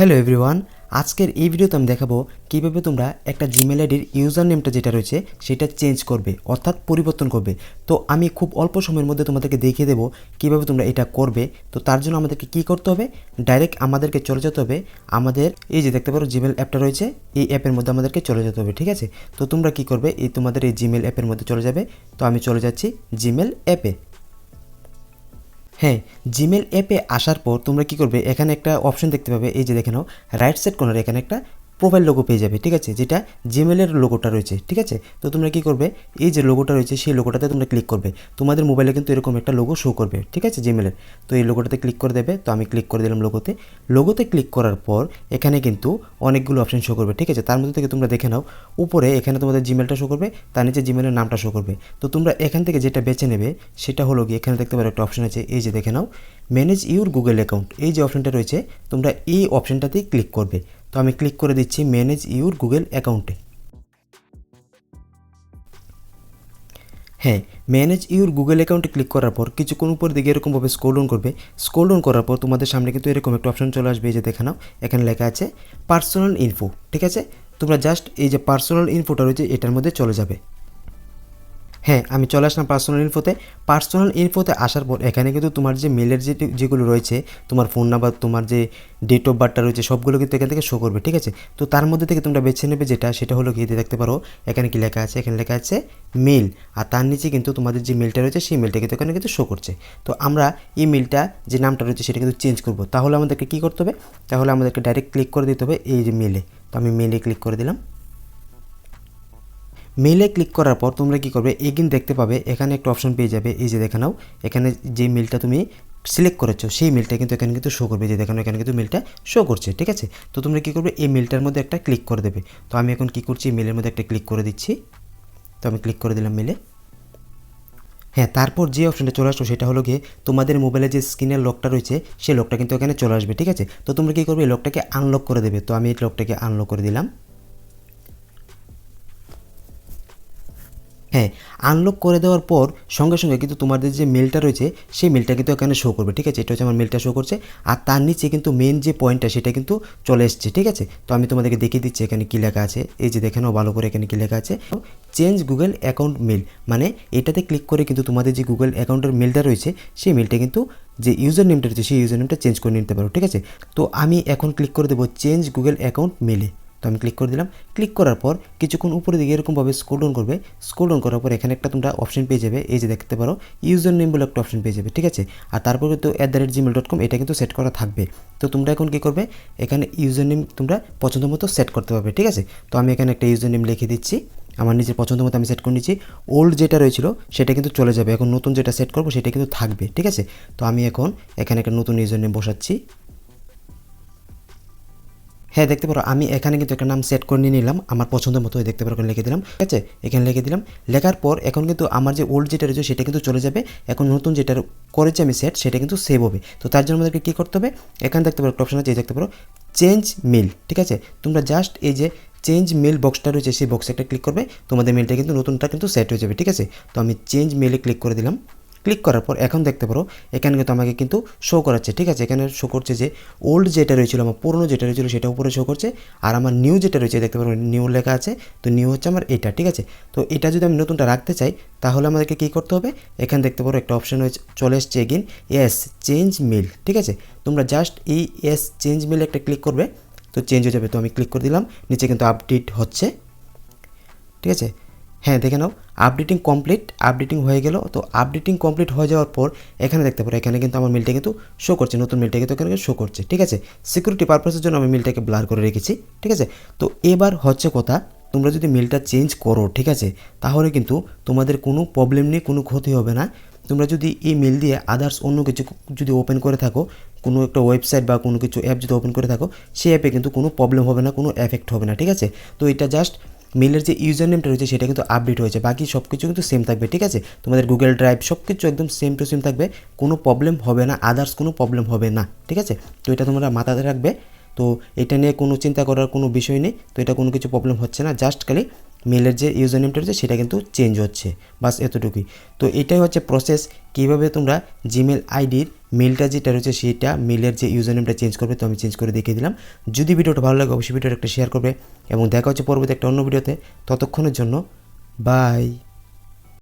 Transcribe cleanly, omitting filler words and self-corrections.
Hello everyone, আজকের এই ভিডিওতে আমি দেখাবো কীভাবে তোমরা একটা জিমেল আইডির ইউজার নেমটা যেটা রয়েছে সেটা চেঞ্জ করবে, অর্থাৎ পরিবর্তন করবে। তো আমি খুব অল্প সময়ের মধ্যে তোমাদেরকে দেখিয়ে দেবো কীভাবে তোমরা এটা করবে। তো তার জন্য আমাদেরকে কী করতে হবে, ডাইরেক্ট আমাদেরকে চলে যেতে হবে আমাদের এই যে দেখতে পারো জিমেল অ্যাপটা রয়েছে, এই অ্যাপের মধ্যে আমাদেরকে চলে যেতে হবে। ঠিক আছে, তো তোমরা কী করবে, এই তোমাদের এই জিমেল অ্যাপের মধ্যে চলে যাবে। তো আমি চলে যাচ্ছি জিমেল অ্যাপে। হ্যাঁ, জিমেল অ্যাপে আসার পর তোমরা কী করবে, এখানে একটা অপশন দেখতে পাবে, এই যে দেখে নাও রাইট সাইড কর্নারে এখানে একটা প্রোফাইল লোগো পেয়ে যাবে। ঠিক আছে, যেটা জিমেলের লোগোটা রয়েছে। ঠিক আছে, তো তোমরা কী করবে, এই যে লোগোটা রয়েছে সেই লোগোটাতে তোমরা ক্লিক করবে। তোমাদের মোবাইলে কিন্তু এরকম একটা লোগো শো করবে। ঠিক আছে, জিমেলের। তো এই লোগোটাতে ক্লিক করে দেবে। তো আমি ক্লিক করে দিলাম লোগোতে ক্লিক করার পর এখানে কিন্তু অনেকগুলো অপশন শো করবে। ঠিক আছে, তার মধ্যে থেকে তোমরা দেখে নাও, উপরে এখানে তোমাদের জিমেলটা শো করবে, তার নিচে জিমেলের নামটা শো করবে। তো তোমরা এখান থেকে যেটা বেছে নেবে সেটা হলো গিয়ে, এখানে দেখতে পারো একটা অপশন আছে, এই যে দেখে নাও ম্যানেজ ইউর গুগল অ্যাকাউন্ট। এই যে অপশনটা রয়েছে তোমরা এই অপশনটাতেই ক্লিক করবে। তো আমি ক্লিক করে দিচ্ছি ম্যানেজ ইউর গুগল অ্যাকাউন্টে। হ্যাঁ, ম্যানেজ ইউর গুগল অ্যাকাউন্টে ক্লিক করার পর কিছুক্ষণ উপর দিকে এরকমভাবে স্ক্রল ডাউন করবে। স্ক্রল ডাউন করার পর তোমাদের সামনে কিন্তু এরকম একটা অপশন চলে আসবে, এই যে দেখে নাও এখানে লেখা আছে পার্সোনাল ইনফো। ঠিক আছে, তোমরা জাস্ট এই যে পার্সোনাল ইনফোটা রয়েছে এটার মধ্যে চলে যাবে। হ্যাঁ, আমি চলে আসলাম পার্সোনাল ইনফোতে আসার পর এখানে কিন্তু তোমার যে মেলের যেগুলো রয়েছে, তোমার ফোন নাম্বার, তোমার যে ডেট অফ বার্থটা রয়েছে সবগুলো কিন্তু এখান থেকে শো করবে। ঠিক আছে, তো তার মধ্যে থেকে তোমরা বেছে নেবে যেটা, সেটা হলো কি দেখতে পারো এখানে কি লেখা আছে, এখানে লেখা আছে মেল, আর তার নিচে কিন্তু তোমাদের যে মেলটা রয়েছে সেই মেলটা কিন্তু এখানে কিন্তু শো করছে। তো আমরা এই মেলটা যে নামটা রয়েছে সেটা কিন্তু চেঞ্জ করবো। তাহলে আমাদেরকে কী করতে হবে, তাহলে আমাদেরকে ডাইরেক্ট ক্লিক করে দিতে হবে এই যে মেলে। তো আমি মেলে ক্লিক করে দিলাম। মেলে ক্লিক করার পর তোমরা কী করবে, এগেইন দেখতে পাবে এখানে একটা অপশন পেয়ে যাবে, এই যে দেখে নাও এখানে যে মেলটা তুমি সিলেক্ট করেছো সেই মেলটা কিন্তু এখানে কিন্তু শো করবে, যে দেখানো এখানে কিন্তু মেলটা শো করছে। ঠিক আছে, তো তোমরা কী করবে, এই মেলটার মধ্যে একটা ক্লিক করে দেবে। তো আমি এখন কী করছি, মেলের মধ্যে একটা ক্লিক করে দিচ্ছি। তো আমি ক্লিক করে দিলাম মেলে। হ্যাঁ, তারপর যে অপশনটা চলে আসলো সেটা হলো গিয়ে তোমাদের মোবাইলে যে স্ক্রিনের লকটা রয়েছে সেই লকটা কিন্তু এখানে চলে আসবে। ঠিক আছে, তো তোমরা কী করবে, এই লকটাকে আনলক করে দেবে। তো আমি এই লকটাকে আনলক করে দিলাম। হ্যাঁ, আনলক করে দেওয়ার পর সঙ্গে সঙ্গে কিন্তু তোমাদের যে মেলটা রয়েছে সেই মেলটা কিন্তু এখানে শো করবে। ঠিক আছে, এটা হচ্ছে আমার মেলটা শো করছে, আর তার নিচে কিন্তু মেন যে পয়েন্টটা সেটা কিন্তু চলে এসছে। ঠিক আছে, তো আমি তোমাদেরকে দেখিয়ে দিচ্ছি এখানে কী লেখা আছে, এই যে দেখে নাও ভালো করে এখানে কী লেখা আছে, চেঞ্জ গুগল অ্যাকাউন্ট মেল। মানে এটাতে ক্লিক করে কিন্তু তোমাদের যে গুগল অ্যাকাউন্টের মেলটা রয়েছে সেই মেলটা কিন্তু যে ইউজার নেমটা রয়েছে সেই ইউজার নেমটা চেঞ্জ করে নিতে পারো। ঠিক আছে, তো আমি এখন ক্লিক করে দেবো চেঞ্জ গুগল অ্যাকাউন্ট মেলে। তো আমি ক্লিক করে দিলাম। ক্লিক করার পর কিছুক্ষণ উপরে দিকে এরকমভাবে স্ক্রল ডাউন করবে। স্ক্রল ডাউন করার পর এখানে একটা তোমরা অপশন পেয়ে যাবে, এই যে দেখতে পারো ইউজার নেম বলে একটা অপশন পেয়ে যাবে। ঠিক আছে, আর তারপর কিন্তু @gmail.com এটা কিন্তু সেট করা থাকবে। তো তোমরা এখন কী করবে, এখানে ইউজার নেম তোমরা পছন্দ মতো সেট করতে পারবে। ঠিক আছে, তো আমি এখানে একটা ইউজার নেম লিখে দিচ্ছি, আমার নিজের পছন্দ মতো আমি সেট করে নিচ্ছি। ওল্ড যেটা রয়েছিল সেটা কিন্তু চলে যাবে, এখন নতুন যেটা সেট করবো সেটা কিন্তু থাকবে। ঠিক আছে, তো আমি এখন এখানে একটা নতুন ইউজার নেম বসাচ্ছি। হ্যাঁ, দেখতে পারো আমি এখানে কিন্তু একটা নাম সেট করে নিয়ে নিলাম আমার পছন্দ মতো, দেখতে পারো লিখে দিলাম। ঠিক আছে, এখানে লিখে দিলাম। লেখার পর এখন কিন্তু আমার যে ওল্ড যেটা রয়েছে সেটা কিন্তু চলে যাবে, এখন নতুন যেটা করেছি আমি সেট সেটা কিন্তু সেভ হবে। তো তার জন্য আমাদেরকে কী করতে হবে, এখানে দেখতে পারো একটা অপশন আছে, দেখতে পারো চেঞ্জ মেল। ঠিক আছে, তোমরা জাস্ট এই যে চেঞ্জ মেল বক্সটা রয়েছে সেই বক্সে একটা ক্লিক করবে, তোমাদের মেলটা কিন্তু নতুনটা কিন্তু সেট হয়ে যাবে। ঠিক আছে, তো আমি চেঞ্জ মেলে ক্লিক করে দিলাম। ক্লিক করার পর এখন দেখতে পারো এখানে কিন্তু আমাকে কিন্তু শো করাচ্ছে। ঠিক আছে, এখানে শো করছে যে ওল্ড যেটা রয়েছিল, আমার পুরনো যেটা রয়েছিল সেটা উপরে শো করছে, আর আমার নিউ যেটা রয়েছে দেখতে পারো নিউ লেখা আছে। তো নিউ হচ্ছে আমার এটা। ঠিক আছে, তো এটা যদি আমি নতুনটা রাখতে চাই তাহলে আমাদেরকে কী করতে হবে, এখানে দেখতে পারো একটা অপশন হয়েছে চলে এসছে এগেইন এস চেঞ্জ মেল। ঠিক আছে, তোমরা জাস্ট এই এস চেঞ্জ মেলে একটা ক্লিক করবে, তো চেঞ্জ হয়ে যাবে। তো আমি ক্লিক করে দিলাম, নিচে কিন্তু আপডেট হচ্ছে। ঠিক আছে, হ্যাঁ দেখে নাও আপডেটিং হয়ে গেল। তো আপডেটিং কমপ্লিট হয়ে যাওয়ার পর এখানে দেখতে পারো এখানে কিন্তু আমার মেলটা কিন্তু শো করছে, নতুন মেলটা কিন্তু এখানে শো করছে। ঠিক আছে, সিকিউরিটি পারপাসের জন্য আমি মেলটাকে ব্লার করে রেখেছি। ঠিক আছে, তো এবার হচ্ছে কথা, তোমরা যদি মেলটা চেঞ্জ করো, ঠিক আছে, তাহলে কিন্তু তোমাদের কোনো প্রবলেম নেই, কোনো ক্ষতি হবে না। তোমরা যদি এই মেল দিয়ে আদার্স অন্য কিছু যদি ওপেন করে থাকো, কোনো একটা ওয়েবসাইট বা কোনো কিছু অ্যাপ যদি ওপেন করে থাকো, সেই অ্যাপে কিন্তু কোনো প্রবলেম হবে না, কোনো এফেক্ট হবে না। ঠিক আছে, তো এটা জাস্ট মেলের যে ইউজার নেমটা রয়েছে সেটা কিন্তু আপডেট হয়েছে, বাকি সব কিছু কিন্তু সেম থাকবে। ঠিক আছে, তোমাদের গুগল ড্রাইভ সব কিছু একদম সেম টু সেম থাকবে, কোনো প্রবলেম হবে না, আদার্স কোনো প্রবলেম হবে না। ঠিক আছে, তো এটা তোমরা মাথাতে রাখবে। তো তো এটা নিয়ে কোনো চিন্তা করার কোনো বিষয় নেই। তো এটা কোনো কিছু প্রবলেম হচ্ছে না, জাস্ট খালি মেলের যে ইউজার নেমটা রয়েছে সেটা কিন্তু চেঞ্জ হচ্ছে, বাস এতটুকুই। তো এটাই হচ্ছে প্রসেস, কীভাবে তোমরা জিমেল আইডির মেলটা যেটা রয়েছে সেটা মেলের যে ইউজার নেমটা চেঞ্জ করবে। তো আমি চেঞ্জ করে দেখিয়ে দিলাম। যদি ভিডিওটা ভালো লাগে অবশ্যই ভিডিওটা একটা শেয়ার করবে এবং দেখা হচ্ছে পরবর্তী একটা অন্য ভিডিওতে। ততক্ষণের জন্য বাই।